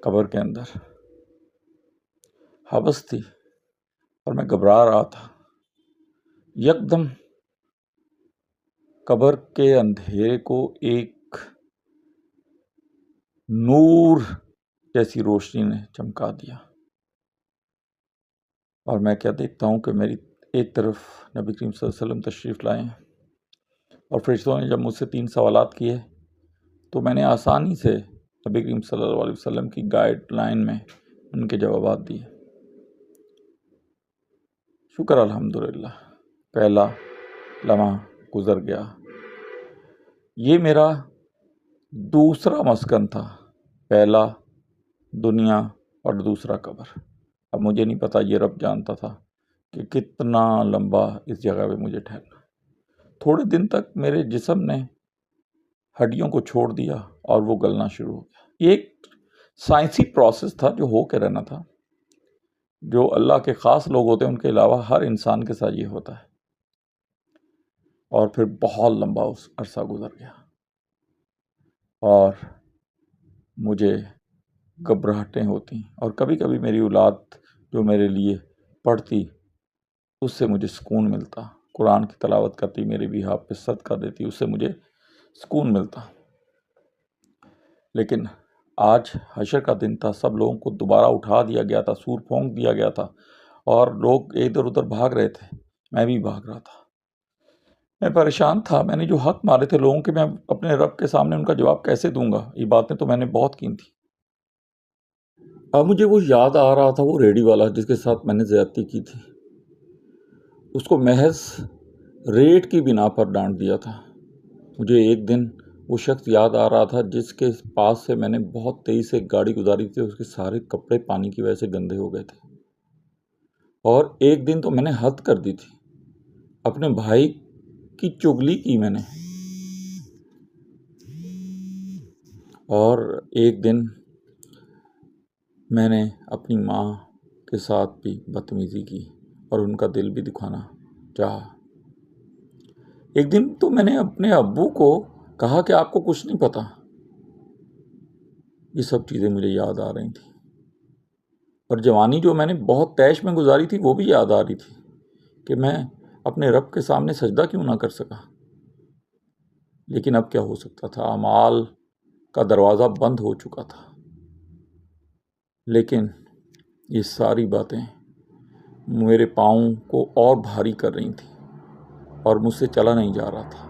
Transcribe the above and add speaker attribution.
Speaker 1: قبر کے اندر حبس تھی اور میں گھبرا رہا تھا۔ یکدم قبر کے اندھیرے کو ایک نور جیسی روشنی نے چمکا دیا، اور میں کیا دیکھتا ہوں کہ میری ایک طرف نبی کریم صلی اللہ علیہ وسلم تشریف لائے ہیں، اور فرشتوں نے جب مجھ سے 3 سوالات کیے تو میں نے آسانی سے نبی کریم صلی اللہ علیہ وسلم کی گائیڈ لائن میں ان کے جوابات دیے۔ شکر الحمدللہ، پہلا لمحہ گزر گیا۔ یہ میرا دوسرا مسکن تھا، پہلا دنیا اور دوسرا قبر۔ اب مجھے نہیں پتا، یہ رب جانتا تھا کہ کتنا لمبا اس جگہ پہ مجھے ٹھہرنا۔ تھوڑے دن تک میرے جسم نے ہڈیوں کو چھوڑ دیا اور وہ گلنا شروع ہو گیا۔ یہ ایک سائنسی پروسیس تھا جو ہو کے رہنا تھا، جو اللہ کے خاص لوگ ہوتے ہیں ان کے علاوہ ہر انسان کے ساتھ یہ ہوتا ہے۔ اور پھر بہت لمبا اس عرصہ گزر گیا اور مجھے گھبراہٹیں ہوتی، اور کبھی کبھی میری اولاد جو میرے لیے پڑھتی اس سے مجھے سکون ملتا، قرآن کی تلاوت کرتی، میرے بھی حافظ صدقہ دیتی، اس سے مجھے سکون ملتا۔ لیکن آج حشر کا دن تھا، سب لوگوں کو دوبارہ اٹھا دیا گیا تھا، سور پھونک دیا گیا تھا، اور لوگ ادھر ادھر بھاگ رہے تھے، میں بھی بھاگ رہا تھا۔ میں پریشان تھا، میں نے جو حق مارے تھے لوگوں کے، میں اپنے رب کے سامنے ان کا جواب کیسے دوں گا؟ یہ باتیں تو میں نے بہت کی تھیں۔ اب مجھے وہ یاد آ رہا تھا، وہ ریڈی والا جس کے ساتھ میں نے زیادتی کی تھی، اس کو محض ریٹ کی بنا پر ڈانٹ دیا تھا۔ مجھے ایک دن وہ شخص یاد آ رہا تھا جس کے پاس سے میں نے بہت تیز سے گاڑی گزاری تھی، اس کے سارے کپڑے پانی کی وجہ سے گندے ہو گئے تھے، اور ایک دن تو میں نے حد کر دی تھی، اپنے بھائی کی چغلی کی میں نے، اور ایک دن میں نے اپنی ماں کے ساتھ بھی بدتمیزی کی اور ان کا دل بھی دکھانا چاہا۔ ایک دن تو میں نے اپنے ابو کو کہا کہ آپ کو کچھ نہیں پتا۔ یہ سب چیزیں مجھے یاد آ رہی تھیں، اور جوانی جو میں نے بہت طیش میں گزاری تھی وہ بھی یاد آ رہی تھی کہ میں اپنے رب کے سامنے سجدہ کیوں نہ کر سکا۔ لیکن اب کیا ہو سکتا تھا، اعمال کا دروازہ بند ہو چکا تھا۔ لیکن یہ ساری باتیں میرے پاؤں کو اور بھاری کر رہی تھیں اور مجھ سے چلا نہیں جا رہا تھا۔